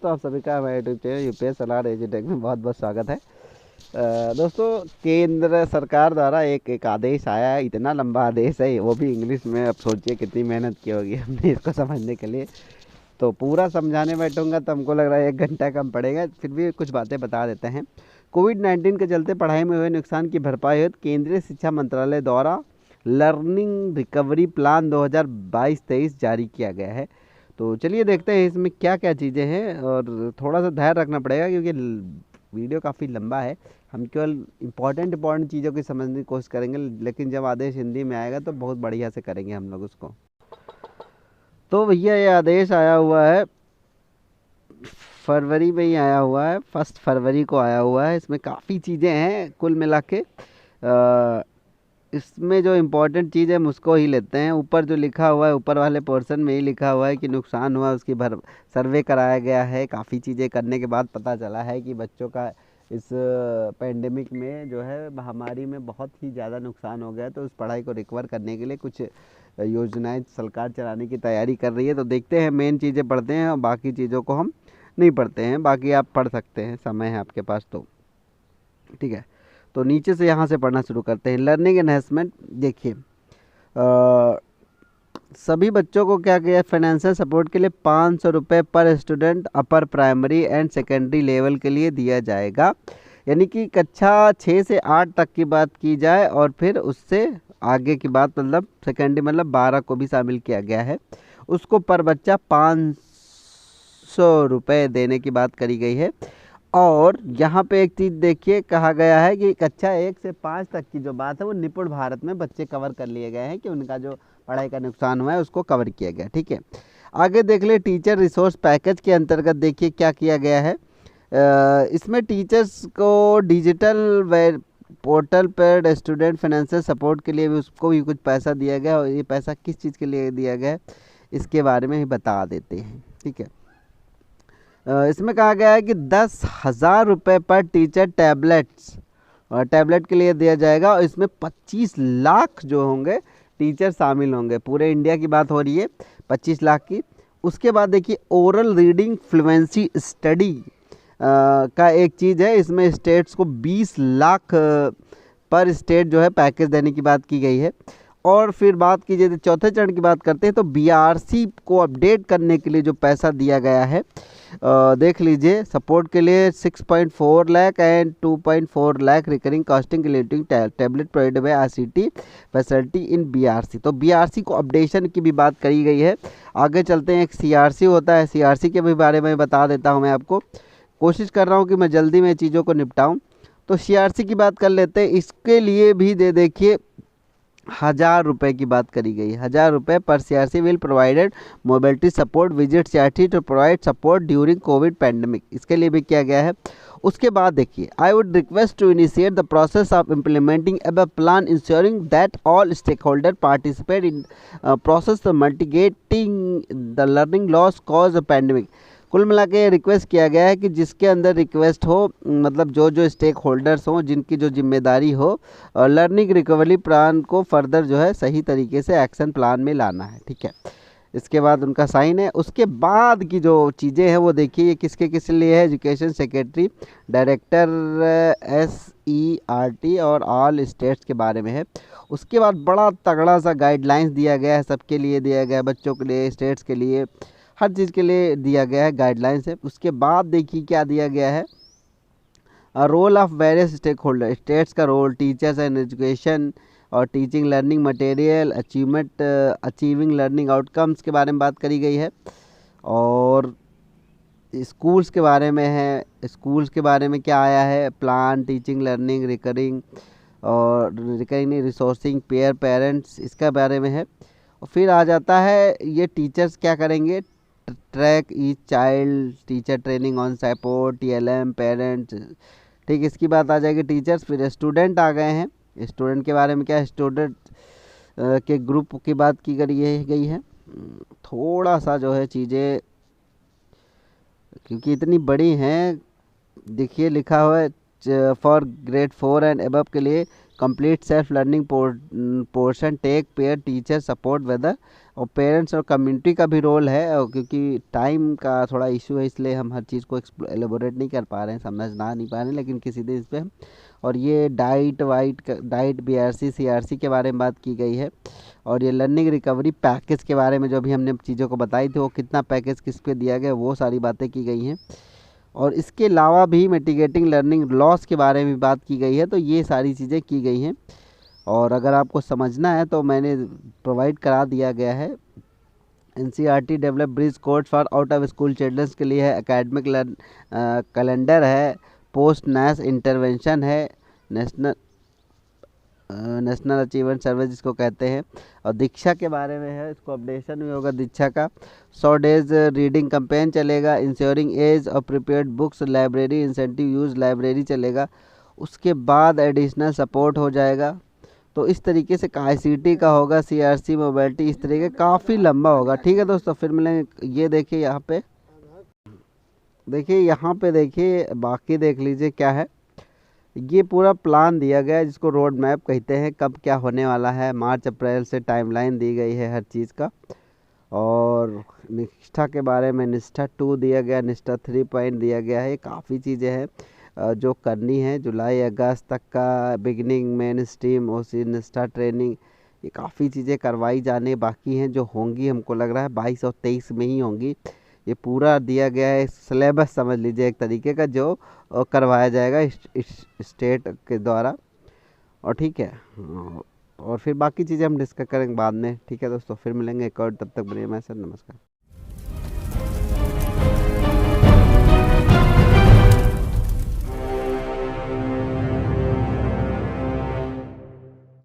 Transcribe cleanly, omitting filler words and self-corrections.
दोस्तों, आप सभी का हमारे यूट्यूब चैनल यूपीएस सलाह एजुटेक में बहुत बहुत स्वागत है। दोस्तों, केंद्र सरकार द्वारा एक आदेश आया है। इतना लंबा आदेश है, वो भी इंग्लिश में। अब सोचिए कितनी मेहनत की होगी हमने इसको समझने के लिए। तो पूरा समझाने बैठूंगा तो हमको लग रहा है 1 घंटा कम पड़ेगा, फिर भी कुछ बातें बता देते हैं। कोविड-19 के चलते पढ़ाई में हुए नुकसान की भरपाई हेतु केंद्रीय शिक्षा मंत्रालय द्वारा लर्निंग रिकवरी प्लान 2022-23 जारी किया गया है। तो चलिए देखते हैं इसमें क्या क्या चीज़ें हैं, और थोड़ा सा धैर्य रखना पड़ेगा क्योंकि वीडियो काफ़ी लंबा है। हम केवल इम्पोर्टेंट चीज़ों की समझने की कोशिश करेंगे, लेकिन जब आदेश हिंदी में आएगा तो बहुत बढ़िया से करेंगे हम लोग उसको। तो भैया ये आदेश आया हुआ है, फरवरी में ही आया हुआ है, 1 फरवरी को आया हुआ है। इसमें काफ़ी चीज़ें हैं कुल मिला के। इसमें जो इम्पोर्टेंट चीज़ है हम उसको ही लेते हैं। ऊपर जो लिखा हुआ है, ऊपर वाले पोर्शन में ही लिखा हुआ है कि नुकसान हुआ उसकी सर्वे कराया गया है। काफ़ी चीज़ें करने के बाद पता चला है कि बच्चों का इस पेंडेमिक में जो है महामारी में बहुत ही ज़्यादा नुकसान हो गया। तो उस पढ़ाई को रिकवर करने के लिए कुछ योजनाएं सरकार चलाने की तैयारी कर रही है। तो देखते हैं, मेन चीज़ें पढ़ते हैं और बाकी चीज़ों को हम नहीं पढ़ते हैं। बाकी आप पढ़ सकते हैं, समय है आपके पास तो ठीक है। तो नीचे से यहाँ से पढ़ना शुरू करते हैं। लर्निंग एनहेंसमेंट, देखिए सभी बच्चों को क्या किया, फाइनेंशियल सपोर्ट के लिए 500 रुपये पर student upper primary and secondary level के लिए दिया जाएगा। यानी कि कक्षा 6 से 8 तक की बात की जाए और फिर उससे आगे की बात मतलब सेकेंडरी मतलब 12 को भी शामिल किया गया है। उसको पर बच्चा 500 रुपये देने की बात करी गई है। और यहाँ पे एक चीज़ देखिए, कहा गया है कि कक्षा 1 से 5 तक की जो बात है वो निपुण भारत में बच्चे कवर कर लिए गए हैं, कि उनका जो पढ़ाई का नुकसान हुआ है उसको कवर किया गया। ठीक है, आगे देख ले। टीचर रिसोर्स पैकेज के अंतर्गत देखिए क्या किया गया है। इसमें टीचर्स को डिजिटल वेब पोर्टल पर स्टूडेंट फाइनेंशियल सपोर्ट के लिए भी उसको भी कुछ पैसा दिया गया। और ये पैसा किस चीज़ के लिए दिया गया है इसके बारे में ही बता देते हैं। ठीक है, इसमें कहा गया है कि 10,000 रुपये पर टीचर टैबलेट के लिए दिया जाएगा। और इसमें 25 लाख जो होंगे टीचर शामिल होंगे। पूरे इंडिया की बात हो रही है, 25 लाख की। उसके बाद देखिए, ओरल रीडिंग फ्लुएंसी स्टडी का एक चीज़ है। इसमें स्टेट्स को 20 लाख पर स्टेट जो है पैकेज देने की बात की गई है। और फिर बात कीजिए तो चौथे चरण की बात करते हैं, तो बीआरसी को अपडेट करने के लिए जो पैसा दिया गया है, देख लीजिए। सपोर्ट के लिए 6.4 lakh and 2.4 lakh recurring costing relating tablet provided by ICT facility in BRC. तो बीआरसी को अपडेशन की भी बात करी गई है। आगे चलते हैं, एक सीआरसी होता है, सीआरसी के भी बारे में बता देता हूँ मैं आपको। कोशिश कर रहा हूँ कि मैं जल्दी में चीज़ों को निपटाऊँ। तो सीआरसी की बात कर लेते हैं। इसके लिए भी देखिए 1,000 रुपये की बात करी गई। 1,000 रुपये पर CRC will provided mobility support visit CRC to provide support during COVID pandemic, इसके लिए भी किया गया है। उसके बाद देखिए, I would request to initiate the process of implementing above plan ensuring that all stakeholder participate in process mitigating the learning loss cause pandemic. कुल मिला के रिक्वेस्ट किया गया है कि जिसके अंदर रिक्वेस्ट हो, मतलब जो जो स्टेक होल्डर्स हों, जिनकी जो जिम्मेदारी हो, और लर्निंग रिकवरी प्लान को फर्दर जो है सही तरीके से एक्शन प्लान में लाना है। ठीक है, इसके बाद उनका साइन है। उसके बाद की जो चीज़ें हैं वो देखिए, ये किसके किस लिए है। एजुकेशन सेक्रेटरी, डायरेक्टर SERT और ऑल स्टेट्स के बारे में है। उसके बाद बड़ा तगड़ा सा गाइडलाइंस दिया गया है, सबके लिए दिया गया है, बच्चों के लिए, स्टेट्स के लिए, हर चीज़ के लिए दिया गया है, गाइडलाइंस है। उसके बाद देखिए क्या दिया गया है, role of various stakeholder, states का रोल, टीचर्स एंड एजुकेशन और teaching learning material, achieving learning outcomes के बारे में बात करी गई है। और स्कूल्स के बारे में है, स्कूल्स के बारे में क्या आया है, प्लान, टीचिंग लर्निंग, रिकरिंग और रिकरिंग रिसोर्सिंग, पेयर पेरेंट्स, इसका बारे में है। और फिर आ जाता है ये टीचर्स क्या करेंगे, track each child, teacher training on support, TLM, parents. ठीक, इसकी बात आ जाएगी टीचर्स। फिर स्टूडेंट आ गए हैं। स्टूडेंट के बारे में क्या, स्टूडेंट के ग्रुप की बात की गई है। थोड़ा सा जो है चीज़ें, क्योंकि इतनी बड़ी हैं, देखिए लिखा हुआ है फॉर ग्रेड 4 एंड अबव के लिए complete self learning portion take peer teacher support whether और पेरेंट्स और कम्युनिटी का भी रोल है, और क्योंकि टाइम का थोड़ा इशू है इसलिए हम हर चीज़ को एलेबोरेट नहीं कर पा रहे हैं, समझना नहीं पा रहे हैं, लेकिन किसी दिन इस पर। और ये डाइट बीआरसी सीआरसी के बारे में बात की गई है। और ये लर्निंग रिकवरी पैकेज के बारे में जो भी हमने चीज़ों को बताई थी, वो कितना पैकेज किस पे दिया गया, वो सारी बातें की गई हैं। और इसके अलावा भी मिटिगेटिंग लर्निंग लॉस के बारे में बात की गई है। तो ये सारी चीज़ें की गई हैं, और अगर आपको समझना है तो मैंने प्रोवाइड करा दिया गया है। NCERT develop bridge course for out of school childrens के लिए है, एकेडमिक कैलेंडर है, पोस्ट नेस इंटरवेंशन है, नेशनल नेशनल अचीवमेंट सर्वे जिसको कहते हैं, और दीक्षा के बारे में है, इसको अपडेशन भी होगा दीक्षा का। 100 डेज रीडिंग कैंपेन चलेगा, इंश्योरिंग एज और prepared books library incentive use library चलेगा। उसके बाद एडिशनल सपोर्ट हो जाएगा। तो इस तरीके से आईसीटी का होगा, सीआरसी मोबिलिटी, इस तरीके काफ़ी लंबा होगा। ठीक है दोस्तों, फिर मिलेंगे। ये देखिए यहाँ पे, देखिए बाकी देख लीजिए क्या है। ये पूरा प्लान दिया गया है जिसको रोड मैप कहते हैं, कब क्या होने वाला है, मार्च अप्रैल से टाइमलाइन दी गई है हर चीज़ का। और निष्ठा के बारे में निष्ठा 2 दिया गया, निष्ठा 3 पॉइंट दिया गया है। काफ़ी चीज़ें हैं जो करनी है। जुलाई अगस्त तक का बिगिनिंग मेन स्ट्रीम ओसी निष्ठा ट्रेनिंग, ये काफ़ी चीज़ें करवाई जाने बाकी हैं, जो होंगी हमको लग रहा है 22 और 23 में ही होंगी। ये पूरा दिया गया है सिलेबस, समझ लीजिए एक तरीके का, जो करवाया जाएगा इस स्टेट के द्वारा। और ठीक है, और फिर बाकी चीज़ें हम डिस्कस करेंगे बाद में। ठीक है दोस्तों, फिर मिलेंगे एक और, तब तक बने। मैं सर, नमस्कार।